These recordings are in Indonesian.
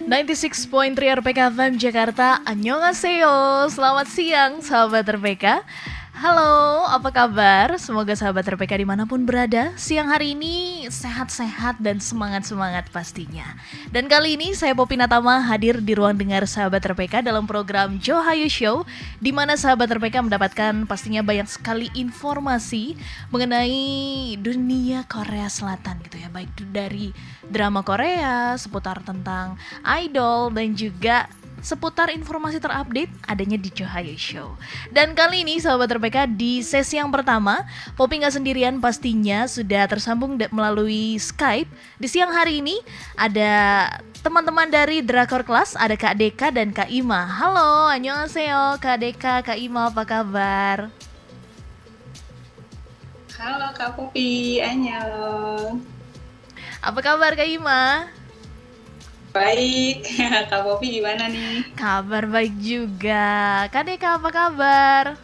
96.3 RPK FM Jakarta. Annyeonghaseyo. Selamat siang sahabat RPK. Halo, apa kabar? Semoga sahabat RPK dimanapun berada siang hari ini sehat-sehat dan semangat-semangat pastinya. Dan kali ini saya Poppy Natama hadir di ruang dengar sahabat RPK dalam program Johayu Show, di mana sahabat RPK mendapatkan pastinya banyak sekali informasi mengenai dunia Korea Selatan gitu ya, baik dari drama Korea, seputar tentang idol dan juga seputar informasi terupdate adanya di Johayu Show. Dan kali ini sahabat RPK di sesi yang pertama, Poppy nggak sendirian pastinya, sudah tersambung melalui Skype. Di siang hari ini ada teman-teman dari Drakor Class, ada Kak Deka dan Kak Ima. Halo, annyeonghaseyo Kak Deka, Kak Ima, apa kabar? Halo Kak Poppy, annyeong. Apa kabar Kak Ima? Baik, Kak Poppy gimana nih? Kabar baik juga. Kak Deka apa kabar?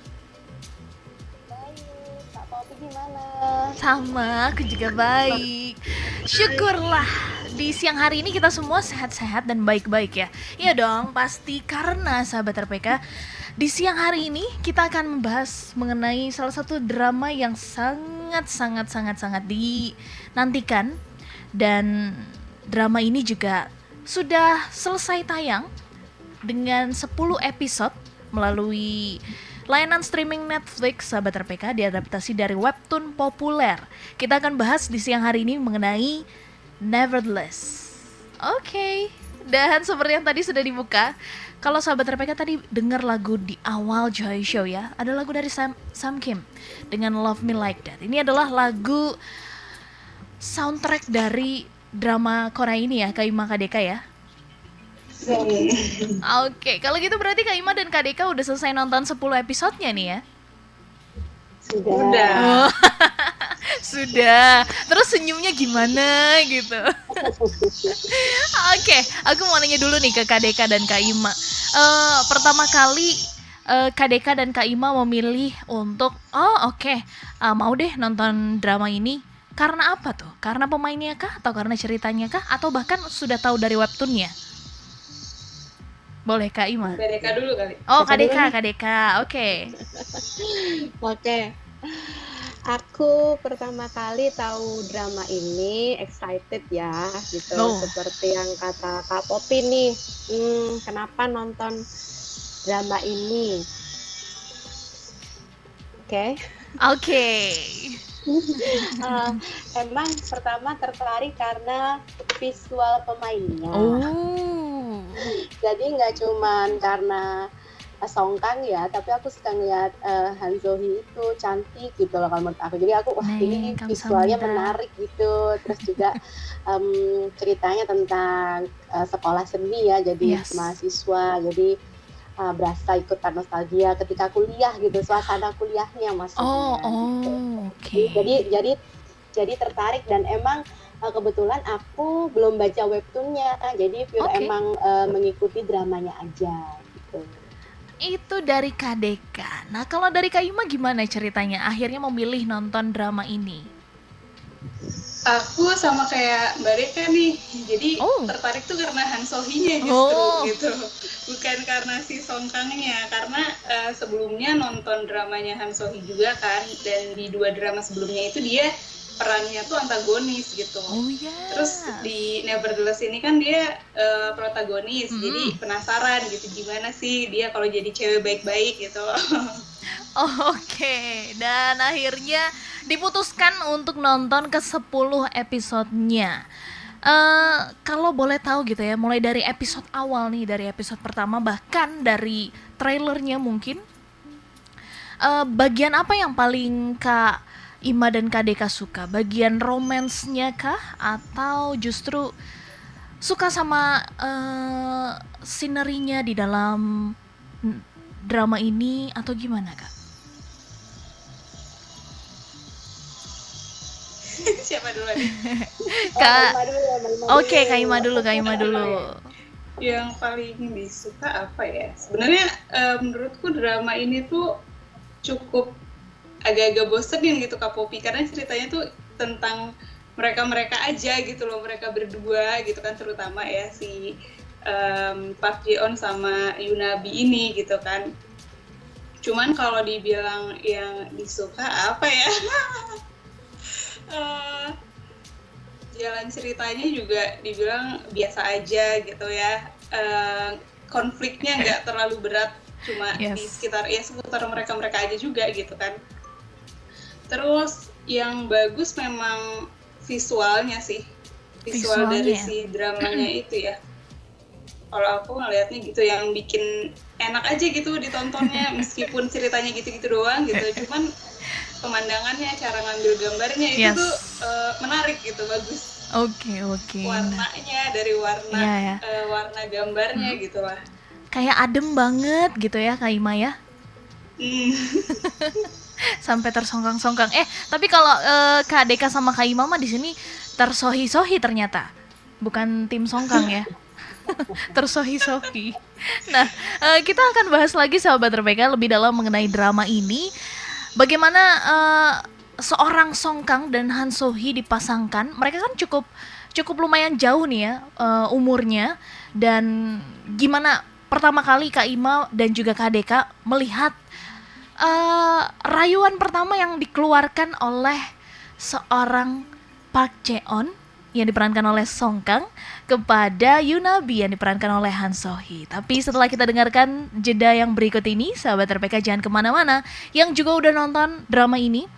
Baik, Kak Poppy gimana? Sama, aku juga baik. Syukurlah di siang hari ini kita semua sehat-sehat dan baik-baik ya. Iya dong, pasti karena sahabat RPK di siang hari ini kita akan membahas mengenai salah satu drama yang sangat dinantikan. Dan drama ini juga sudah selesai tayang dengan 10 episode melalui layanan streaming Netflix sahabat RPK, diadaptasi dari webtoon populer. Kita akan bahas di siang hari ini mengenai Nevertheless. Oke. Dan seperti yang tadi sudah dibuka, kalau sahabat RPK tadi dengar lagu di awal Joy Show ya, ada lagu dari Sam Kim dengan Love Me Like That. Ini adalah lagu soundtrack dari drama Korea ini ya, Kak Ima, Kak Deka ya. Oke, kalau gitu berarti Kak Ima dan Kak Deka udah selesai nonton 10 episodenya nih ya? Sudah. Oh, sudah. Terus senyumnya gimana gitu? Oke, aku mau nanya dulu nih ke Kak Deka dan Kak Ima. Pertama kali Kak Deka dan Kak Ima memilih untuk mau deh nonton drama ini. Karena apa tuh? Karena pemainnya kah? Atau karena ceritanya kah? Atau bahkan sudah tahu dari webtoonnya? Boleh Kak Ima? Kak Deka dulu kali. Oh, Kak Deka. Oke. Oke. Aku pertama kali tahu drama ini excited ya, gitu. Oh. Seperti yang kata Kak Poppy nih. Kenapa nonton drama ini? Oke. Emang pertama tertarik karena visual pemainnya. Oh. Jadi nggak cuman karena Song Kang ya, tapi aku suka ngeliat Han So Hee itu cantik gitu loh kalau menurut aku. Jadi aku ini visualnya menarik gitu. Terus juga ceritanya tentang sekolah seni ya, jadi mahasiswa. Jadi berasa ikutan nostalgia ketika kuliah gitu, suasana kuliahnya maksudnya. Oke. Jadi tertarik, dan emang kebetulan aku belum baca webtoonnya, jadi emang mengikuti dramanya aja gitu. Itu dari Kak Deka. Nah, kalau dari Kak Ima gimana ceritanya akhirnya memilih nonton drama ini? Aku sama kayak Mbak Deka nih, jadi tertarik tuh karena Han So Hee-nya justru gitu, bukan karena si Song Kang-nya. Karena sebelumnya nonton dramanya Han So Hee juga kan, dan di 2 drama sebelumnya itu dia perannya tuh antagonis gitu. Terus di Nevertheless ini kan dia protagonis, jadi penasaran gitu gimana sih dia kalau jadi cewek baik-baik gitu. Oke, dan akhirnya diputuskan untuk nonton ke 10 episodenya. Kalau boleh tahu gitu ya, mulai dari episode awal nih, dari episode pertama, bahkan dari trailernya mungkin, bagian apa yang paling Kak Ima dan Kak Deka suka? Bagian romansnya kah? Atau justru suka sama scenerinya di dalam drama ini, atau gimana Kak? Siapa dulu nih? Kak. Oke, Kak Ima dulu. Yang paling disuka apa ya? Sebenarnya menurutku drama ini tuh cukup agak-agak bosenin gitu Kak Poppy, karena ceritanya tuh tentang mereka aja gitu loh, mereka berdua gitu kan, terutama ya si Park Ji-on sama Yunabi ini gitu kan. Cuman kalau dibilang yang disuka apa ya? Jalan ceritanya juga dibilang biasa aja gitu ya. Konfliknya nggak terlalu berat, cuma di seputar mereka aja juga gitu kan. Terus yang bagus memang visualnya sih, visual dari si dramanya itu ya. Kalau aku ngelihatnya gitu, yang bikin enak aja gitu ditontonnya, meskipun ceritanya gitu-gitu doang gitu, cuman pemandangannya, cara ngambil gambarnya itu tuh menarik gitu, bagus. Oke. Warnanya dari warna warna gambarnya gitu lah. Kayak adem banget gitu ya Kak Ima ya. Sampai tersongkang-songkang. Tapi kalau Kak Deka sama Kak Ima mah di sini tersohi-sohi ternyata. Bukan tim songkang ya. Tersohi-sohi. Nah, kita akan bahas lagi sahabat RPK lebih dalam mengenai drama ini. Bagaimana seorang Songkang dan Han So-hee dipasangkan. Mereka kan cukup lumayan jauh nih ya umurnya. Dan gimana pertama kali Kak Ima dan juga Kak Deka melihat rayuan pertama yang dikeluarkan oleh seorang Park Ji-on yang diperankan oleh Songkang kepada Yunabi yang diperankan oleh Han So-hee. Tapi setelah kita dengarkan jeda yang berikut ini, sahabat RPK jangan kemana-mana. Yang juga udah nonton drama ini,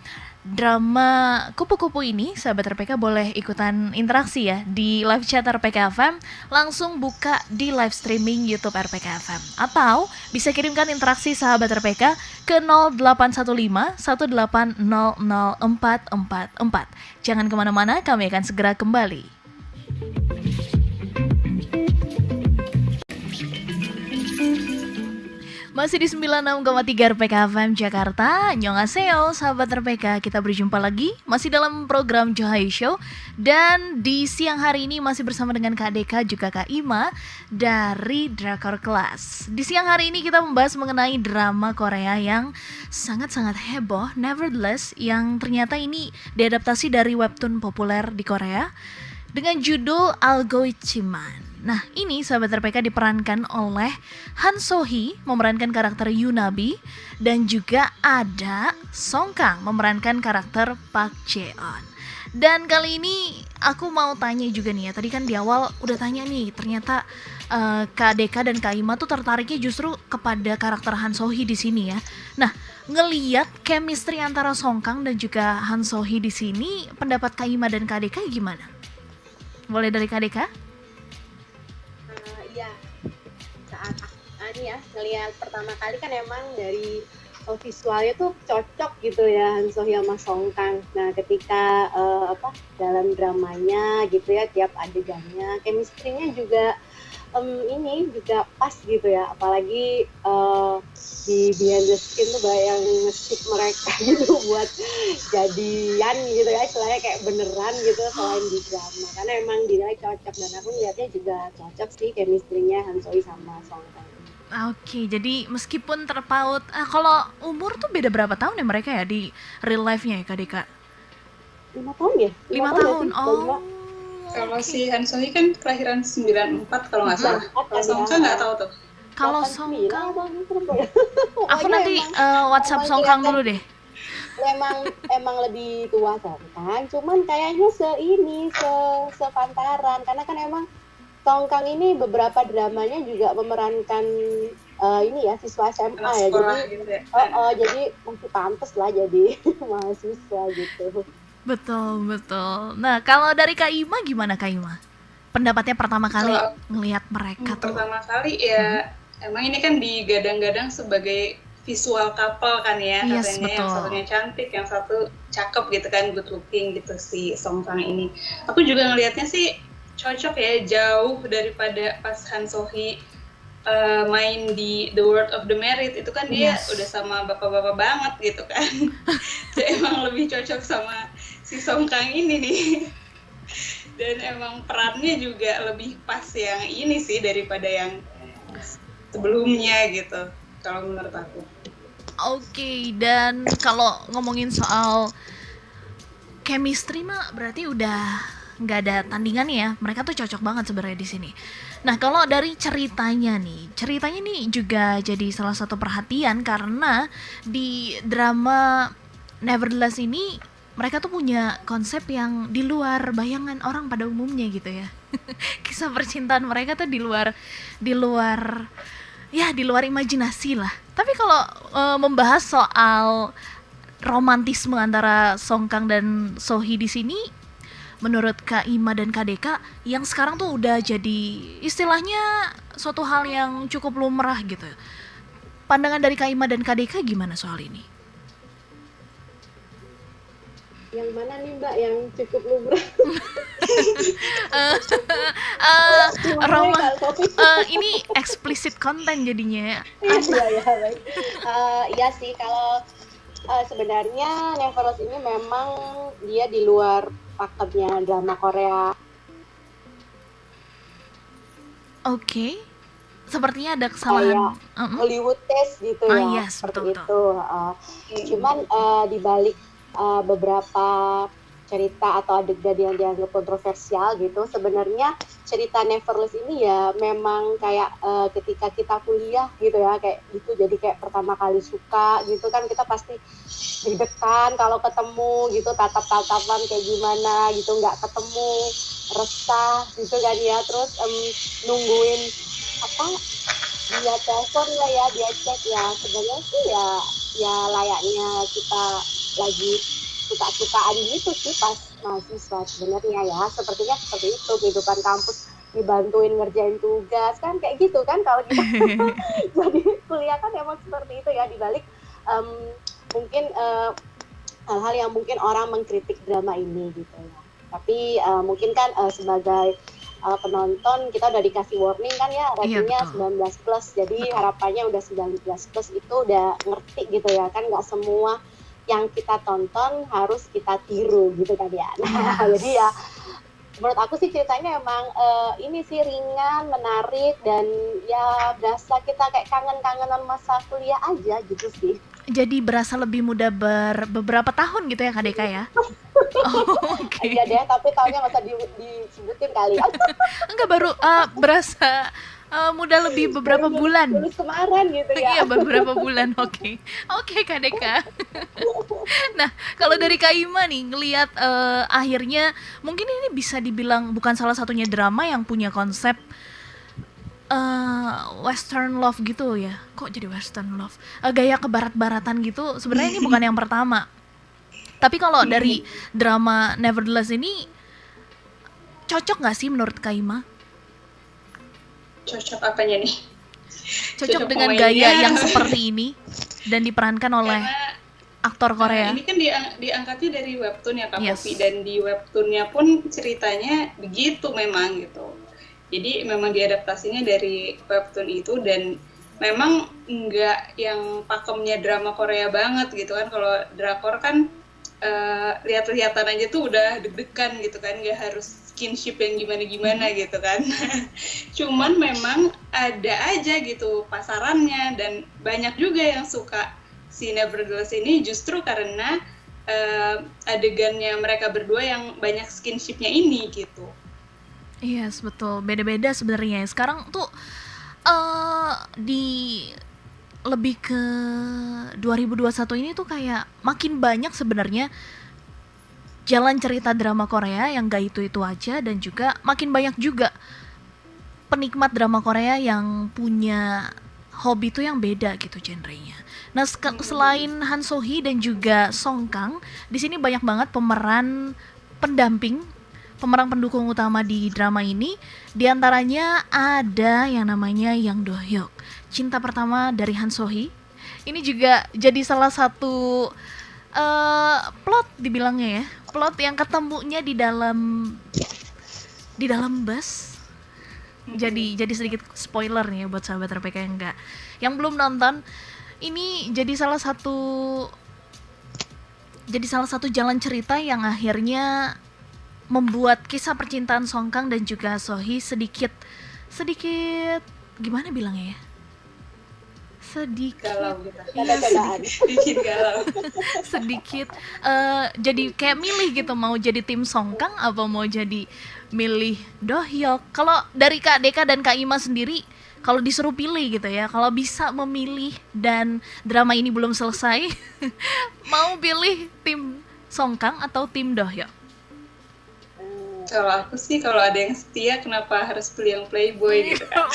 drama Kupu-Kupu ini, sahabat RPK boleh ikutan interaksi ya di live chat RPK FM, langsung buka di live streaming YouTube RPK FM, atau bisa kirimkan interaksi sahabat RPK ke 0815 1800444. Jangan kemana-mana, kami akan segera kembali. Masih di 96,3 RPK FM Jakarta. Annyeonghaseyo sahabat RPK, kita berjumpa lagi masih dalam program Johai Show. Dan di siang hari ini masih bersama dengan Kak Deka juga Kak Ima dari Drakor Class. Di siang hari ini kita membahas mengenai drama Korea yang sangat-sangat heboh, Nevertheless, yang ternyata ini diadaptasi dari webtoon populer di Korea dengan judul Algoichiman. Nah, ini sahabat RPK diperankan oleh Han So-hee memerankan karakter Yunabi, dan juga ada Songkang memerankan karakter Park Ji-on. Dan kali ini aku mau tanya juga nih ya, tadi kan di awal udah tanya nih, ternyata Kak Deka dan Kak Ima tuh tertariknya justru kepada karakter Han So-hee di sini ya. Nah, ngelihat chemistry antara Songkang dan juga Han So-hee di sini, pendapat Kak Ima dan Kak Deka gimana? Boleh dari Kak Deka? Ini ya, ngelihat pertama kali kan emang dari visualnya tuh cocok gitu ya Han So-hee sama Songkang. Nah, ketika dalam dramanya gitu ya, tiap adegannya chemistry-nya juga ini juga pas gitu ya, apalagi di behind the scene tuh banyak yang nge-ship mereka gitu buat jadian gitu ya, istilahnya kayak beneran gitu selain di drama, karena emang dinilai cocok, dan aku lihatnya juga cocok sih chemistry-nya Han So-hee sama Songkang. Oke, jadi meskipun terpaut, kalau umur tuh beda berapa tahun ya mereka ya di real life-nya ya Kak Deka? 5 tahun ya? 5 tahun, oh. Kalau si Han So-hee kan kelahiran 94 kalau nggak salah. Kalau Songkang nggak tahu tuh. Kalau Songkang, aku nanti WhatsApp Songkang dulu deh. Emang lebih tua Songkang, cuman kayaknya sepantaran, karena kan emang Songkang ini beberapa dramanya juga memerankan ini ya, siswa SMA ya, jadi gitu ya. Jadi masih pantas lah jadi mahasiswa gitu. Betul. Nah, kalau dari Kak Ima gimana Kak Ima? Pendapatnya pertama kali ngelihat mereka tuh? Pertama kali ya, emang ini kan digadang-gadang sebagai visual couple kan ya, katanya betul. Yang satunya cantik, yang satu cakep gitu kan, good looking gitu si Songkang ini. Aku juga ngelihatnya sih cocok ya, jauh daripada pas Han So-hee main di The World of the Married, itu kan dia udah sama bapak-bapak banget gitu kan. Jadi emang lebih cocok sama si Songkang ini nih. Dan emang perannya juga lebih pas yang ini sih daripada yang sebelumnya gitu, kalau menurut aku. Oke, dan kalau ngomongin soal chemistry mah berarti udah nggak ada tandingannya ya. Mereka tuh cocok banget sebenarnya di sini. Nah, kalau dari ceritanya nih juga jadi salah satu perhatian karena di drama Nevertheless ini mereka tuh punya konsep yang di luar bayangan orang pada umumnya gitu ya. Kisah percintaan mereka tuh di luar imajinasi lah. Tapi kalau membahas soal romantisme antara Song Kang dan Sohee di sini, menurut Kak Ima dan Kak Deka, yang sekarang tuh udah jadi istilahnya suatu hal yang cukup lumrah gitu. Pandangan dari Kak Ima dan Kak Deka gimana soal ini? Yang mana nih Mbak yang cukup lumrah? Ini explicit content jadinya. Iya baik. Iya sih, kalau sebenarnya Nevertheless ini memang dia di luar paketnya drama Korea. Oke. Sepertinya ada kesalahan. Hollywood taste gitu ya. Yes, betul. Itu. Cuman di balik beberapa cerita atau adegan yang dianggap kontroversial gitu, sebenarnya cerita Nevertheless ini ya memang kayak ketika kita kuliah gitu ya, kayak gitu, jadi kayak pertama kali suka gitu kan, kita pasti deg-degan kalau ketemu gitu, tatap-tatapan kayak gimana gitu, nggak ketemu resah gitu kan ya, terus nungguin dia telepon lah ya, dia chat ya, sebenarnya sih ya layaknya kita lagi suka-sukaan gitu sih pas mahasiswa sebenarnya ya, sepertinya seperti itu kehidupan kampus, dibantuin ngerjain tugas kan kayak gitu kan kalau kita jadi kuliah kan emang seperti itu ya, dibalik mungkin hal-hal yang mungkin orang mengkritik drama ini gitu ya, tapi mungkin kan sebagai penonton kita udah dikasih warning kan ya, ratingnya 19+, jadi harapannya udah 19+ itu udah ngerti gitu ya kan, nggak semua yang kita tonton harus kita tiru gitu kan ya. Nah, jadi ya menurut aku sih ceritanya emang ini sih ringan, menarik, dan ya berasa kita kayak kangen-kangenan masa kuliah aja gitu sih. Jadi berasa lebih muda beberapa tahun gitu ya Kak Deka ya? Okay. Iya deh, tapi tahunnya nggak usah disebutin kali ya. Enggak, baru berasa muda lebih beberapa bulan. Lulus kemarin gitu ya. Iya, beberapa bulan. Oke, Kak Deka. Nah, kalau dari Kak Ima nih ngelihat akhirnya mungkin ini bisa dibilang bukan salah satunya drama yang punya konsep Western love gitu ya. Kok jadi Western love? Gaya kebarat-baratan gitu. Sebenarnya ini bukan yang pertama. Tapi kalau dari drama Nevertheless ini cocok nggak sih menurut Kak Ima? Cocok apanya nih? Cocok dengan gaya yang seperti ini dan diperankan oleh aktor Korea. Ini kan diangkatnya dari webtoon ya Kak Poppy, dan di webtoonnya pun ceritanya begitu memang gitu. Jadi memang diadaptasinya dari webtoon itu, dan memang enggak yang pakemnya drama Korea banget gitu kan. Kalau drakor kan lihat-lihatan aja tuh udah deg-degan gitu kan, nggak harus skinship yang gimana-gimana gitu kan. Cuman memang ada aja gitu pasarannya, dan banyak juga yang suka si Nevertheless ini justru karena adegannya mereka berdua yang banyak skinshipnya ini gitu. Yes, betul. Beda-beda sebenarnya. Sekarang tuh di lebih ke 2021 ini tuh kayak makin banyak sebenarnya jalan cerita drama Korea yang gak itu-itu aja, dan juga makin banyak juga penikmat drama Korea yang punya hobi tuh yang beda gitu genrenya. Nah, selain Han So-hee dan juga Song Kang, di sini banyak banget pemeran pendamping, pemeran pendukung utama di drama ini. Di antaranya ada yang namanya Yang Do Hyuk, cinta pertama dari Han So-hee. Ini juga jadi salah satu plot dibilangnya ya, plot yang ketemunya di dalam bus. Jadi sedikit spoiler nih ya buat sahabat RPK yang belum nonton. Ini jadi salah satu jalan cerita yang akhirnya membuat kisah percintaan Song Kang dan juga So-hee sedikit gimana bilangnya ya? sedikit galau gitu. Iya, bikin galau. Sedikit jadi kayak milih gitu, mau jadi tim Songkang apa mau jadi milih Dohyuk. Kalau dari Kak Deka dan Kak Ima sendiri, kalau disuruh pilih gitu ya, kalau bisa memilih dan drama ini belum selesai, mau pilih tim Songkang atau tim Dohyuk? Kalau aku sih, kalau ada yang setia, kenapa harus pilih yang playboy gitu kan?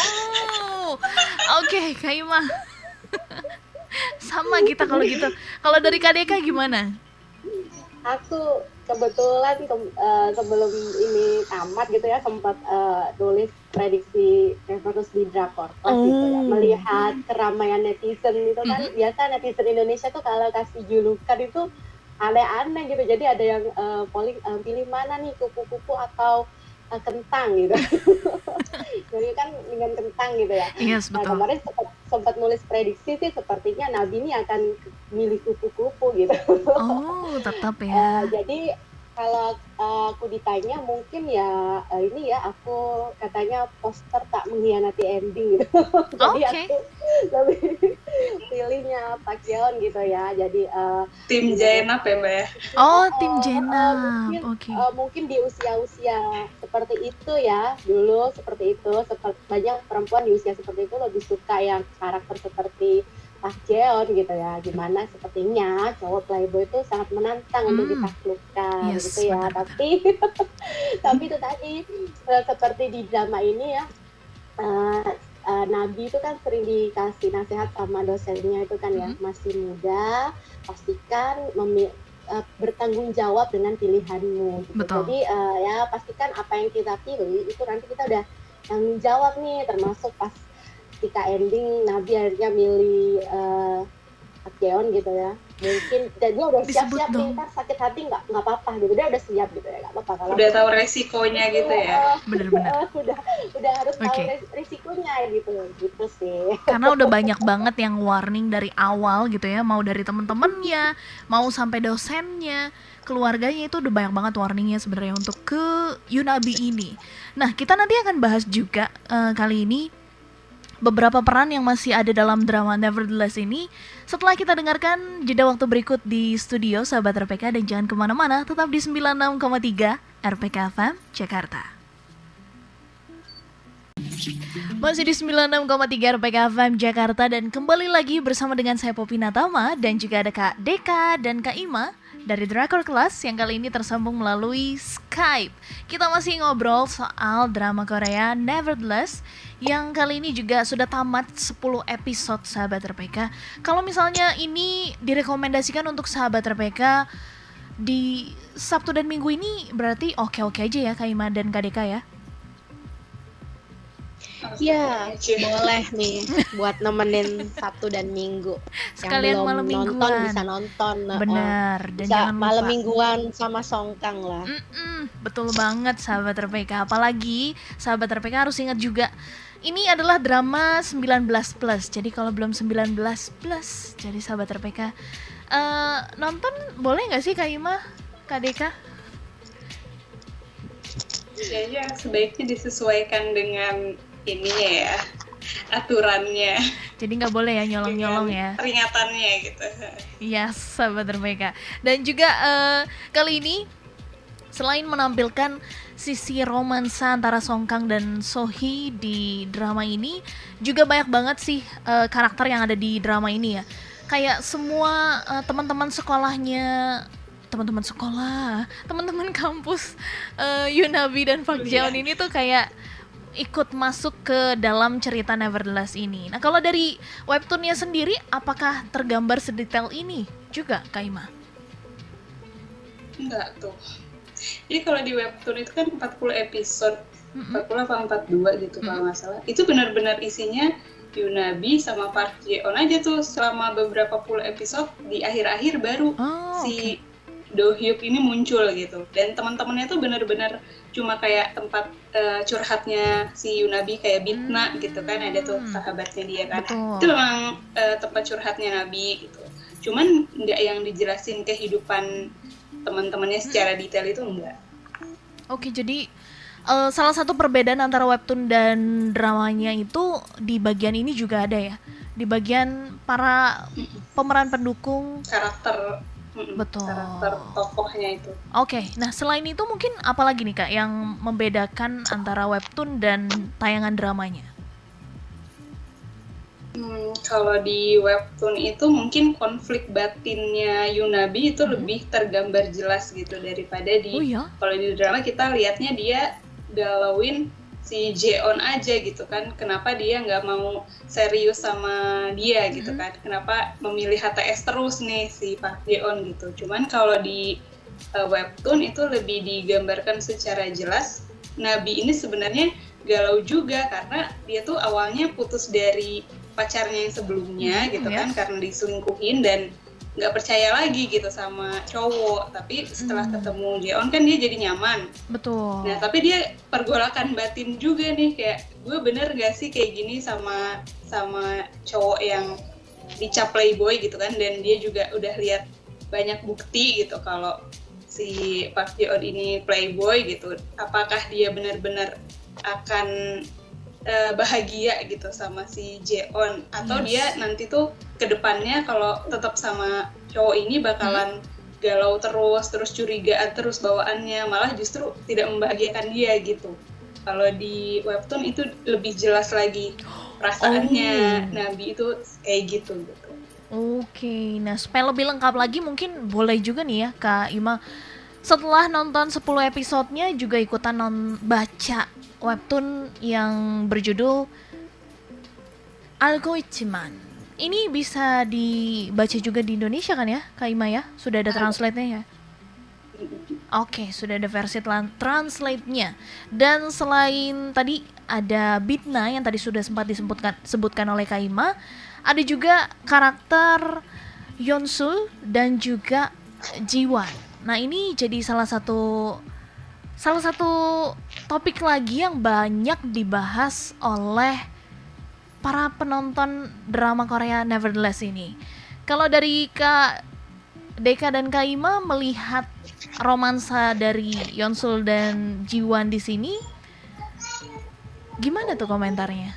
Oke, Kak Ima. Sama kita kalau gitu. Kalau dari Kak Deka gimana? Aku kebetulan sebelum ini tamat gitu ya, sempat nulis prediksi terus di Drakor Class gitu ya. Melihat keramaian netizen itu kan, biasa netizen Indonesia tuh kalau kasih julukan itu aneh-aneh gitu. Jadi ada yang pilih mana nih, kupu-kupu atau kentang gitu. Jadi kan dengan kentang gitu ya. Yes, betul. Nah, kemarin sempat nulis prediksi sih, sepertinya Nabi ini akan milih kupu-kupu gitu. Oh, tetap ya. Jadi kalau aku ditanya mungkin ya ini ya, aku katanya poster tak mengkhianati ending gitu. Jadi aku lebih pilihnya Pak Jeon gitu ya. Jadi tim Jaenap ya Mbak ya? Oh, tim Jaenap. Mungkin di usia-usia seperti itu ya, dulu seperti itu, banyak perempuan di usia seperti itu lebih suka yang karakter seperti Pak Jeon gitu ya. Gimana sepertinya cowok playboy itu sangat menantang untuk ditaklukkan gitu ya. Tapi itu tadi seperti di drama ini ya, Nabi itu kan sering dikasih nasihat sama dosennya itu kan ya, masih muda, pastikan bertanggung jawab dengan pilihanmu gitu. Jadi ya pastikan apa yang kita pilih itu nanti kita udah tanggung jawab nih, termasuk pas ketika ending Nabi akhirnya milih Jeon gitu ya. Mungkin dia udah siap-siap nih, kan sakit hati nggak apa-apa gitu, dia udah siap gitu ya, nggak apa-apa kalau udah tahu resikonya gitu ya. Bener-bener udah harus tahu resikonya gitu sih. Karena udah banyak banget yang warning dari awal gitu ya, mau dari temen-temennya, mau sampai dosennya, keluarganya, itu udah banyak banget warningnya sebenarnya untuk ke Yunabi ini. Nah, kita nanti akan bahas juga kali ini beberapa peran yang masih ada dalam drama Nevertheless ini setelah kita dengarkan jeda waktu berikut di studio Sahabat RPK. Dan jangan kemana-mana, tetap di 96,3 RPK FM Jakarta. Masih di 96,3 RPK FM Jakarta, dan kembali lagi bersama dengan saya Poppy Natama dan juga ada Kak Deka dan Kak Ima dari Drakor Class yang kali ini tersambung melalui Skype. Kita masih ngobrol soal drama Korea Nevertheless yang kali ini juga sudah tamat 10 episode Sahabat RPK. Kalau misalnya ini direkomendasikan untuk Sahabat RPK di Sabtu dan Minggu ini, berarti oke-oke aja ya Kak Ima dan Kak Deka ya? Ya, boleh nih buat nemenin Sabtu dan Minggu. Sekalian yang belum malam mingguan nonton bisa nonton. Benar, dan bisa jangan lupa malam mingguan sama Songkang lah. Betul banget Sahabat RPK. Apalagi Sahabat RPK harus ingat juga, ini adalah drama 19+. Jadi kalau belum 19+, jadi Sahabat RPK nonton boleh nggak sih Kak Ima, Kak Deka? Ya, sebaiknya disesuaikan dengan ininya ya, aturannya. Jadi nggak boleh ya nyolong-nyolong ya. Peringatannya gitu. Iya, Sahabat RPK. Dan juga kali ini selain menampilkan sisi romansa antara Songkang dan Sohee di drama ini, juga banyak banget sih karakter yang ada di drama ini ya. Kayak semua teman-teman sekolahnya, teman-teman kampus Yunabi dan Park Jeon ini tuh kayak ikut masuk ke dalam cerita Nevertheless ini. Nah, kalau dari webtoonnya sendiri, apakah tergambar sedetail ini juga, Kak Ima? Enggak tuh. Jadi kalau di webtoon itu kan 40 episode, 40 apa 42 gitu kalau nggak salah. Itu benar-benar isinya Yunabi sama Park Jeon aja tuh selama beberapa puluh episode. Di akhir-akhir baru si Dohyuk ini muncul gitu. Dan teman-temannya tuh benar-benar cuma kayak tempat curhatnya si Yunabi, kayak Bitna gitu kan, ada tuh sahabatnya dia kan. Betul. Itu memang tempat curhatnya Nabi gitu. Cuman nggak yang dijelasin kehidupan teman-temannya secara detail, itu enggak. Oke, jadi salah satu perbedaan antara webtoon dan dramanya itu di bagian ini juga ada ya. di bagian para pemeran pendukung karakter. Betul. Karakter tokohnya itu. Oke, nah selain itu mungkin apa lagi nih Kak yang membedakan antara webtoon dan tayangan dramanya? Kalau di webtoon itu mungkin konflik batinnya Yunabi itu lebih tergambar jelas gitu daripada di kalau di drama kita lihatnya dia galauin si Jeon aja gitu kan, kenapa dia nggak mau serius sama dia gitu kan, kenapa memilih HTS terus nih si Park Jeon gitu. Cuman kalau di webtoon itu lebih digambarkan secara jelas, Nabi ini sebenarnya galau juga karena dia tuh awalnya putus dari pacarnya yang sebelumnya gitu kan, karena diselingkuhin dan nggak percaya lagi gitu sama cowok, tapi setelah ketemu Jeon kan dia jadi nyaman. Betul. Nah tapi dia pergolakan batin juga nih, kayak gue bener gak sih kayak gini sama cowok yang dicap playboy gitu kan, dan dia juga udah lihat banyak bukti gitu kalau si Park Jeon ini playboy gitu, apakah dia benar-benar akan bahagia gitu sama si Jeon, atau dia nanti tuh kedepannya kalau tetap sama cowok ini bakalan galau terus curigaan terus bawaannya, malah justru tidak membahagiakan dia gitu. Kalau di webtoon itu lebih jelas lagi perasaannya Nabi itu kayak gitu. Oke, nah supaya lebih lengkap lagi mungkin boleh juga nih ya Kak Ima, setelah nonton 10 episodenya juga ikutan baca webtoon yang berjudul Algoichiman. Ini bisa dibaca juga di Indonesia kan ya, Kak Ima ya? Sudah ada translate-nya ya? Oke, sudah ada versi translate-nya. Dan selain tadi ada Bitna yang tadi sudah sempat disebutkan oleh Kak Ima, ada juga karakter Yeonsul dan juga Jiwan. Nah, ini jadi salah satu topik lagi yang banyak dibahas oleh para penonton drama Korea Nevertheless ini. Kalau dari Kak Deka dan Kak Ima melihat romansa dari Yeonsul dan Jiwan di sini, gimana tuh komentarnya?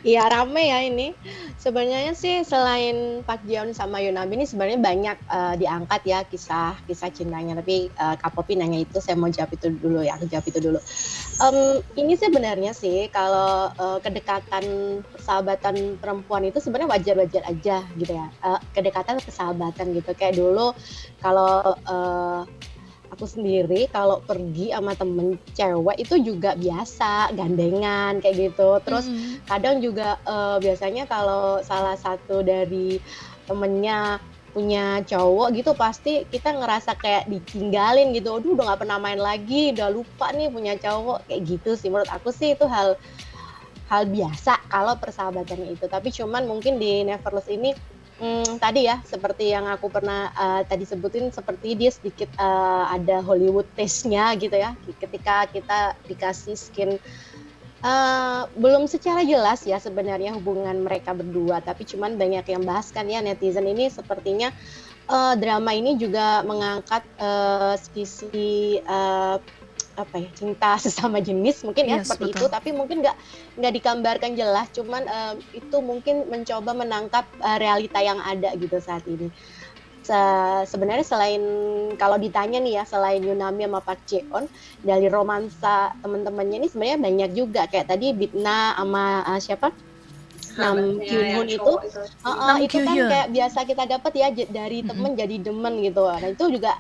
Ya rame ya ini. Sebenarnya sih selain Park Jeon sama Yunabi ini sebenarnya banyak diangkat ya kisah cintanya. Tapi Kak Popi nanya itu, saya mau jawab itu dulu ya. Aku jawab itu dulu. Ini sebenarnya sih kalau kedekatan persahabatan perempuan itu sebenarnya wajar-wajar aja gitu ya. Kedekatan persahabatan gitu. Kayak dulu kalau aku sendiri kalau pergi sama temen cewek itu juga biasa gandengan kayak gitu. Terus kadang juga biasanya kalau salah satu dari temennya punya cowok gitu pasti kita ngerasa kayak ditinggalin gitu. Aduh udah gak pernah main lagi, udah lupa nih punya cowok kayak gitu sih. Menurut aku sih itu hal biasa kalau persahabatannya itu. Tapi cuman mungkin di Nevertheless ini tadi ya seperti yang aku pernah tadi sebutin, seperti dia sedikit ada Hollywood taste-nya gitu ya, ketika kita dikasih skin belum secara jelas ya sebenarnya hubungan mereka berdua, tapi cuman banyak yang bahas kan ya netizen ini sepertinya drama ini juga mengangkat sisi cinta sesama jenis mungkin ya, seperti betul. Itu tapi mungkin nggak digambarkan jelas, cuman itu mungkin mencoba menangkap realita yang ada gitu saat ini. Sebenarnya selain kalau ditanya nih ya, selain Yunami sama Park Jeon dari romansa teman-temannya ini sebenarnya banyak juga, kayak tadi Bitna sama siapa Nam Kyung-hun itu kan kayak biasa kita dapat ya dari temen jadi demen gitu. Nah itu juga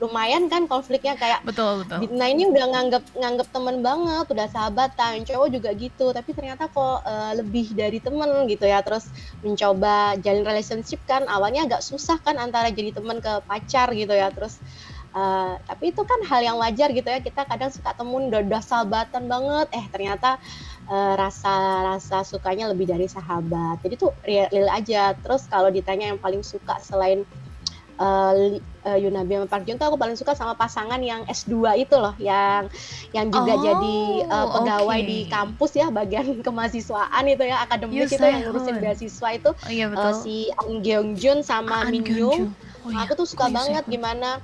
lumayan kan konfliknya, kayak betul. Bitna ini udah nganggep temen banget, udah sahabatan, cowok juga gitu, tapi ternyata kok lebih dari temen gitu ya. Terus mencoba jalin relationship kan awalnya agak susah kan antara jadi temen ke pacar gitu ya. Terus tapi itu kan hal yang wajar gitu ya, kita kadang suka temen udah sahabatan banget, ternyata rasa sukanya lebih dari sahabat. Jadi tuh real aja. Terus kalau ditanya yang paling suka selain Yunabi sama Park Jeon tuh aku paling suka sama pasangan yang S2 itu loh, yang juga jadi pegawai di kampus ya, bagian kemahasiswaan itu ya, akademik itu yang ngurusin beasiswa itu. Si An Gyeong Jun sama Min Young. Aku tuh suka banget gimana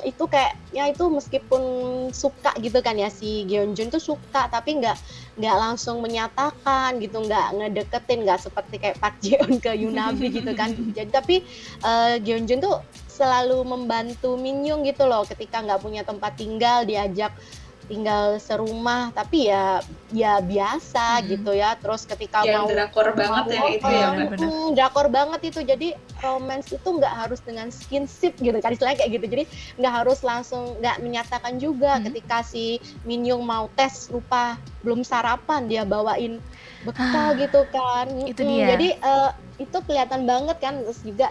itu kayak ya itu meskipun suka gitu kan ya, si Gyeongjun tuh suka tapi nggak langsung menyatakan gitu, nggak ngedeketin, nggak seperti kayak Park Ji-eun ke Yunabi gitu kan. Jadi tapi Gyeongjun tuh selalu membantu Min-young gitu loh, ketika nggak punya tempat tinggal diajak tinggal serumah, tapi ya biasa gitu ya. Terus ketika yang drakor banget ya itu ya drakor banget itu. Jadi romance itu nggak harus dengan skinship gitu kan, istilahnya kayak gitu. Jadi nggak harus langsung, nggak menyatakan juga. Ketika si Min-young mau tes lupa belum sarapan, dia bawain bekal gitu kan. Itu dia. Jadi itu kelihatan banget kan. Terus juga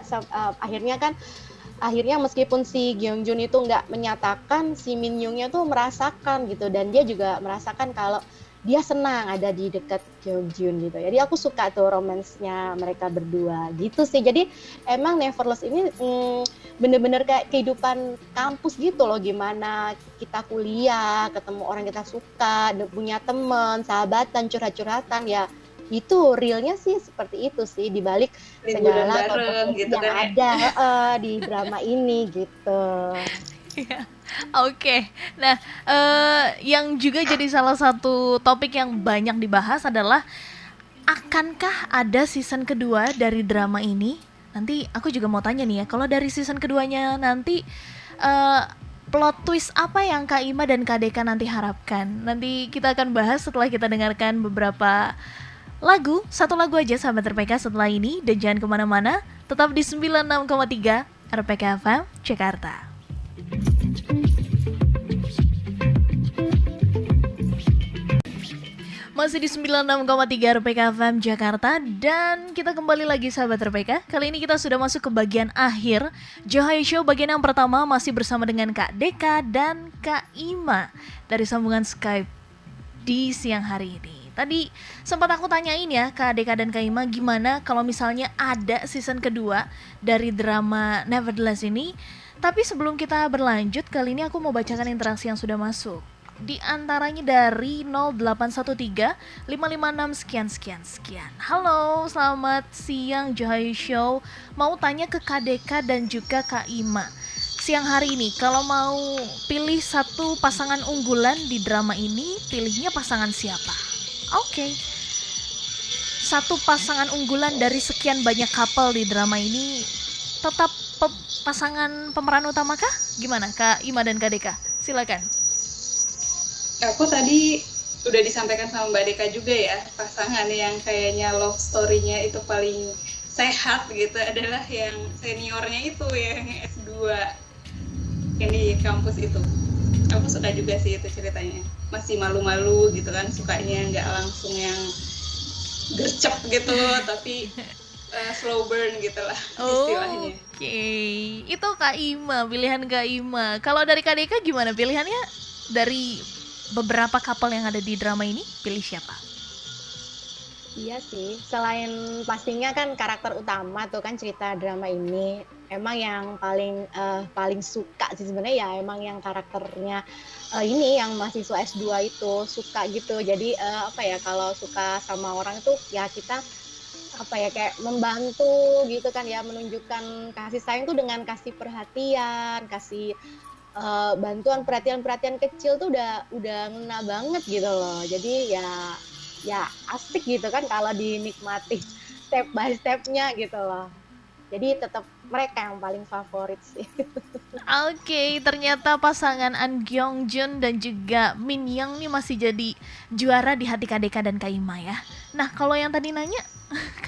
akhirnya meskipun si Gyeongjun itu nggak menyatakan, si Min-youngnya tuh merasakan gitu, dan dia juga merasakan kalau dia senang ada di dekat Gyeongjun gitu. Jadi aku suka tuh romansnya mereka berdua gitu sih. Jadi emang Neverless ini bener-bener kayak kehidupan kampus gitu loh, gimana kita kuliah, ketemu orang kita suka, punya teman, sahabatan, curhat-curhatan, ya itu realnya sih seperti itu sih, dibalik segala gitu yang kan ada di drama ini gitu. Oke. Nah, yang juga jadi salah satu topik yang banyak dibahas adalah akankah ada season kedua dari drama ini? Nanti aku juga mau tanya nih ya, kalau dari season keduanya nanti plot twist apa yang Kak Ima dan Kak Deka nanti harapkan? Nanti kita akan bahas setelah kita dengarkan beberapa lagu, satu lagu aja sahabat RPK setelah ini. Dan jangan kemana-mana, tetap di 96,3 RPK FM Jakarta. Masih di 96,3 RPK FM Jakarta. Dan kita kembali lagi sahabat RPK. Kali ini kita sudah masuk ke bagian akhir Johai Show. Bagian yang pertama masih bersama dengan Kak Deka dan Kak Ima dari sambungan Skype di siang hari ini. Tadi sempat aku tanyain ya Kak Deka dan Kak Ima, gimana kalau misalnya ada season kedua dari drama Nevertheless ini. Tapi sebelum kita berlanjut, kali ini aku mau bacakan interaksi yang sudah masuk. Di antaranya dari 0813 556 sekian. Halo, selamat siang Johai Show. Mau tanya ke Kak Deka dan juga Kak Ima. Siang hari ini, kalau mau pilih satu pasangan unggulan di drama ini, pilihnya pasangan siapa? Oke. Satu pasangan unggulan dari sekian banyak couple di drama ini, tetap pasangan pemeran utama kah? Gimana Kak Ima dan Kak Deka? Silakan. Aku tadi udah disampaikan sama Mbak Deka juga ya, pasangan yang kayaknya love story-nya itu paling sehat gitu adalah yang seniornya itu, yang S2 yang di kampus itu. Aku suka juga sih itu ceritanya, masih malu-malu gitu kan, sukanya nggak langsung yang gercep gitu tapi slow burn gitu lah istilahnya. Oke. Itu Kak Ima, pilihan Kak Ima. Kalau dari Kak Deka gimana pilihannya? Dari beberapa couple yang ada di drama ini, pilih siapa? Iya sih, selain pastinya kan karakter utama tuh kan cerita drama ini, emang yang paling suka sih sebenarnya ya emang yang karakternya ini yang mahasiswa S2 itu suka gitu. Jadi kalau suka sama orang itu ya kita kayak membantu gitu kan ya, menunjukkan kasih sayang tuh dengan kasih perhatian, kasih bantuan, perhatian kecil tuh udah ngena banget gitu loh. Jadi ya asik gitu kan kalau dinikmati step by stepnya gitu loh. Jadi tetap mereka yang paling favorit sih. Oke, ternyata pasangan An Gyeongjun dan juga Min Young nih masih jadi juara di hati Kak Deka dan Kak Ima ya. Nah, kalau yang tadi nanya,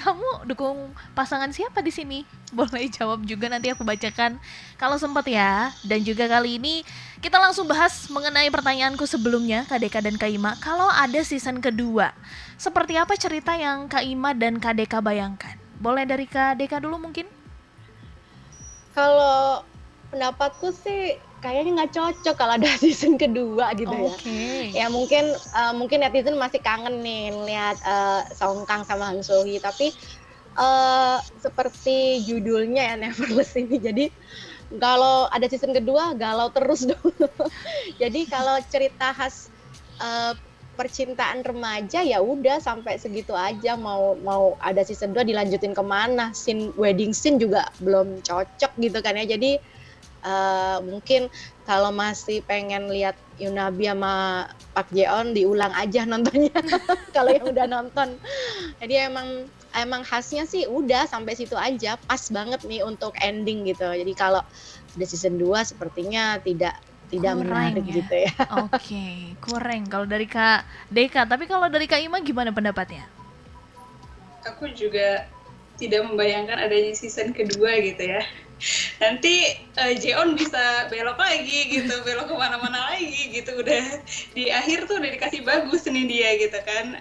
kamu dukung pasangan siapa di sini? Boleh jawab juga, nanti aku bacakan kalau sempat ya. Dan juga kali ini kita langsung bahas mengenai pertanyaanku sebelumnya, Kak Deka dan Kak Ima. Kalau ada season kedua, seperti apa cerita yang Kak Ima dan Kak Deka bayangkan? Boleh dari Kak Deka dulu mungkin? Kalau pendapatku sih kayaknya nggak cocok kalau ada season kedua gitu ya. Ya mungkin netizen masih kangen nih lihat Song Kang sama Han So Hee, tapi seperti judulnya ya Neverless ini, jadi kalau ada season kedua galau terus dong. Jadi kalau cerita khas percintaan remaja ya udah sampai segitu aja, mau ada season 2 dilanjutin kemana, wedding scene juga belum cocok gitu kan ya. Jadi mungkin kalau masih pengen lihat Yunabi sama Park Jeon diulang aja nontonnya kalau yang udah nonton. Jadi emang khasnya sih udah sampai situ aja, pas banget nih untuk ending gitu. Jadi kalau udah season 2 sepertinya tidak menarik ya? Gitu ya. Oke, kurang kalau dari Kak Deka. Tapi kalau dari Kak Ima gimana pendapatnya? Aku juga tidak membayangkan adanya season kedua gitu ya. Nanti Jeon bisa belok lagi gitu, belok kemana-mana lagi gitu. Udah di akhir tuh udah dikasih bagus nih dia gitu kan.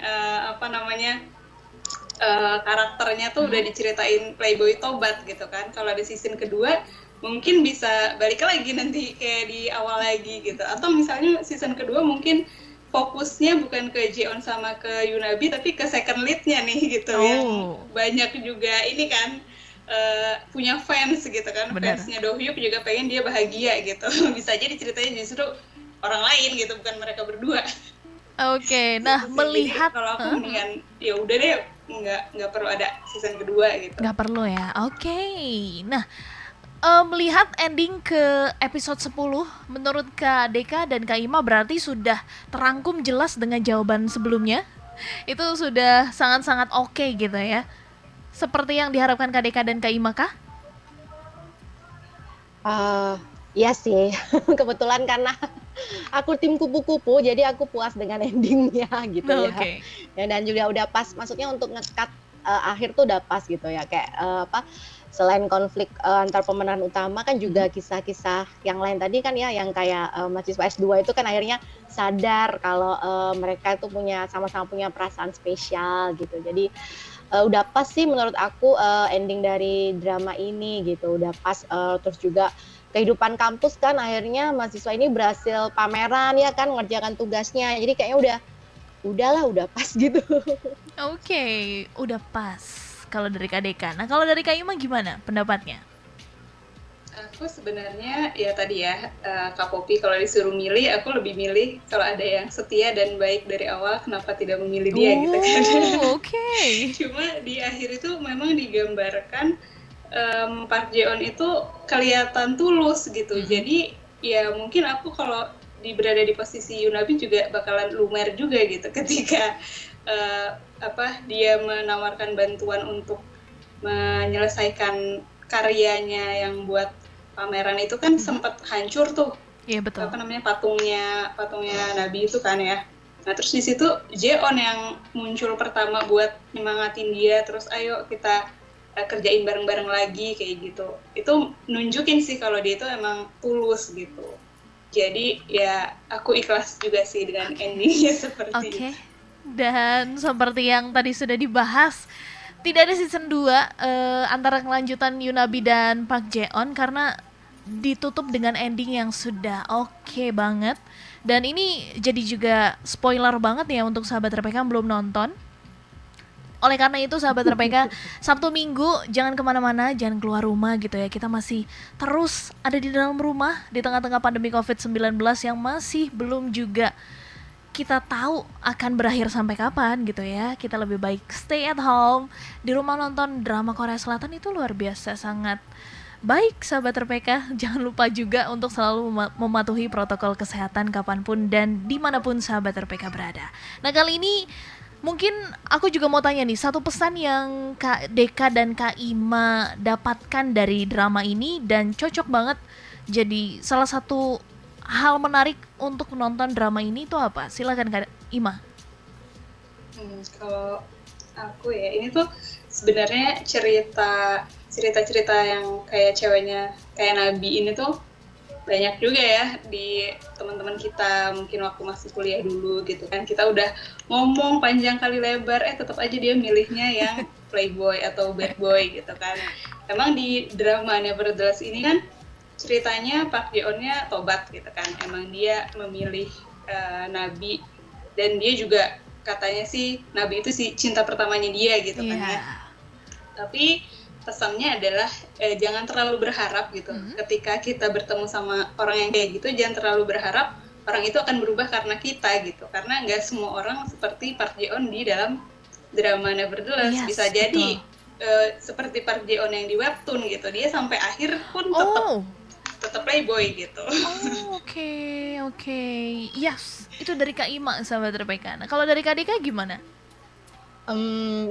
Karakternya tuh udah diceritain playboy tobat gitu kan. Kalau di season kedua mungkin bisa balik lagi nanti kayak di awal lagi gitu. Atau misalnya season kedua mungkin fokusnya bukan ke Jeon sama ke Yunabi tapi ke second lead-nya nih gitu. Yang banyak juga ini kan punya fans gitu kan. Bener. Fansnya Dohyuk juga pengen dia bahagia gitu. Bisa aja diceritain justru orang lain gitu, bukan mereka berdua. Oke, nah gitu, melihat kalau aku mendingan ya udah deh, nggak perlu ada season kedua gitu. Nggak perlu ya. Oke. Nah, melihat ending ke episode 10, menurut Kak Deka dan Kak Ima berarti sudah terangkum jelas dengan jawaban sebelumnya. Itu sudah sangat-sangat oke gitu ya. Seperti yang diharapkan Kak Deka dan Kak Ima kah? Iya sih, kebetulan karena aku tim kupu-kupu, jadi aku puas dengan endingnya gitu ya. Dan juga udah pas, maksudnya untuk nge-cut akhir tuh udah pas gitu ya, kayak selain konflik antar pemeran utama kan juga kisah-kisah yang lain tadi kan ya, yang kayak mahasiswa S2 itu kan akhirnya sadar kalau mereka itu sama-sama punya perasaan spesial gitu. Jadi udah pas sih menurut aku ending dari drama ini gitu, udah pas. Terus juga kehidupan kampus kan akhirnya mahasiswa ini berhasil pameran ya kan, ngerjakan tugasnya, jadi kayaknya udah pas gitu. Oke, udah pas kalau dari Kak Deka. Nah kalau dari Kak Ima gimana pendapatnya? Aku sebenarnya ya tadi ya, Kak Popi kalau disuruh milih, aku lebih milih kalau ada yang setia dan baik dari awal, kenapa tidak memilih dia gitu kan. Oke. Cuma di akhir itu memang digambarkan Park Jeon itu kelihatan tulus gitu. Jadi ya mungkin aku kalau berada di posisi Yunabi juga bakalan lumer juga gitu ketika dia menawarkan bantuan untuk menyelesaikan karyanya yang buat pameran itu kan sempat hancur tuh. Iya betul. Patungnya Nabi itu kan ya. Nah terus di situ Jeon yang muncul pertama buat nyemangatin dia, terus ayo kita kerjain bareng-bareng lagi kayak gitu. Itu nunjukin sih kalau dia itu emang tulus gitu. Jadi ya aku ikhlas juga sih dengan endingnya seperti itu. Dan seperti yang tadi sudah dibahas, tidak ada season 2 antara kelanjutan Yunabi dan Park Jeon karena ditutup dengan ending yang sudah oke banget. Dan ini jadi juga spoiler banget ya untuk sahabat RPK yang belum nonton. Oleh karena itu sahabat RPK, Sabtu Minggu jangan kemana-mana, jangan keluar rumah gitu ya. Kita masih terus ada di dalam rumah di tengah-tengah pandemi COVID-19 yang masih belum juga kita tahu akan berakhir sampai kapan gitu ya. Kita lebih baik stay at home, di rumah nonton drama Korea Selatan itu luar biasa sangat baik sahabat RPK. Jangan lupa juga untuk selalu mematuhi protokol kesehatan kapanpun dan dimanapun sahabat RPK berada. Nah kali ini mungkin aku juga mau tanya nih, satu pesan yang Kak Deka dan Kak Ima dapatkan dari drama ini dan cocok banget jadi salah satu hal menarik untuk nonton drama ini itu apa? Silakan Kak Ima. Kalau aku ya, ini tuh sebenarnya cerita-cerita yang kayak ceweknya kayak Nabi ini tuh banyak juga ya di teman-teman kita, mungkin waktu masih kuliah dulu gitu kan, kita udah ngomong panjang kali lebar, tetap aja dia milihnya yang playboy atau bad boy gitu kan. Emang di drama Nevertheless ini kan ceritanya Park Jeon-nya tobat gitu kan, emang dia memilih Nabi, dan dia juga katanya sih Nabi itu sih cinta pertamanya dia gitu kan ya. Tapi pesannya adalah jangan terlalu berharap gitu. Ketika kita bertemu sama orang yang kayak gitu, jangan terlalu berharap orang itu akan berubah karena kita gitu. Karena nggak semua orang seperti Park Jeon di dalam drama Nevertheless. Bisa jadi seperti Park Jeon yang di webtoon gitu. Dia sampai akhir pun tetap tetap playboy gitu. Oke. Yes, itu dari Kak Ima sahabat RPK. Nah, kalau dari Kak Dika gimana?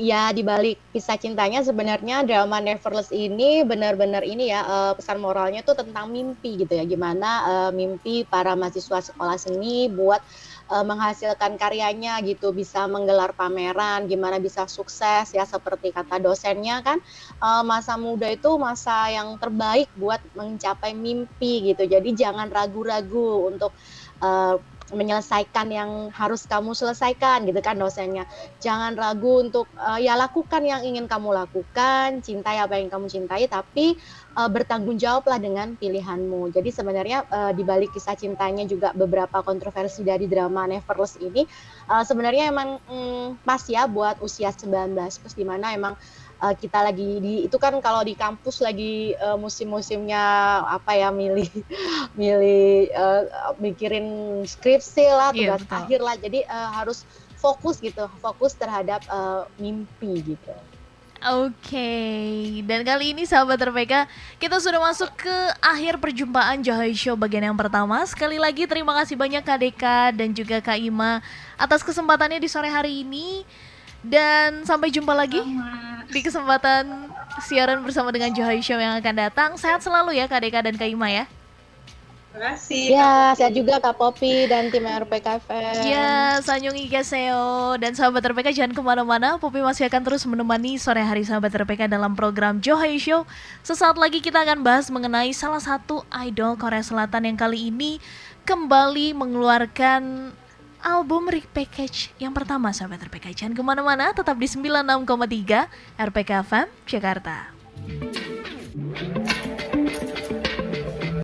Ya di balik kisah cintanya sebenarnya drama Neverless ini benar-benar ini ya, pesan moralnya tuh tentang mimpi gitu ya. Gimana mimpi para mahasiswa sekolah seni buat menghasilkan karyanya gitu, bisa menggelar pameran, gimana bisa sukses ya, seperti kata dosennya kan, masa muda itu masa yang terbaik buat mencapai mimpi gitu. Jadi jangan ragu-ragu untuk menyelesaikan yang harus kamu selesaikan gitu kan dosennya. Jangan ragu untuk ya lakukan yang ingin kamu lakukan, cintai apa yang kamu cintai, tapi bertanggung jawablah dengan pilihanmu. Jadi sebenarnya di balik kisah cintanya juga beberapa kontroversi dari drama Neverless ini sebenarnya emang pas ya buat usia 19 plus, di mana emang kita lagi itu kan kalau di kampus lagi musim-musimnya apa ya, mikirin skripsi lah, tugas akhir lah, jadi harus fokus terhadap mimpi gitu. Oke, dan kali ini sahabat RPK, kita sudah masuk ke akhir perjumpaan Johai Show bagian yang pertama. Sekali lagi terima kasih banyak Kak Deka dan juga Kak Ima atas kesempatannya di sore hari ini. Dan sampai jumpa lagi di kesempatan siaran bersama dengan Johai Show yang akan datang. Sehat selalu ya Kak Deka dan Kak Ima ya. Terima kasih. Ya, saya juga Kak Popi dan tim RPK FM. Ya, Sanyong Igaseo. Dan sahabat RPK jangan kemana-mana, Popi masih akan terus menemani sore hari sahabat RPK dalam program Johai Show. Sesaat lagi kita akan bahas mengenai salah satu idol Korea Selatan yang kali ini kembali mengeluarkan album repackage yang pertama sahabat RPK. Jangan kemana-mana, tetap di 96,3 RPK FM Jakarta.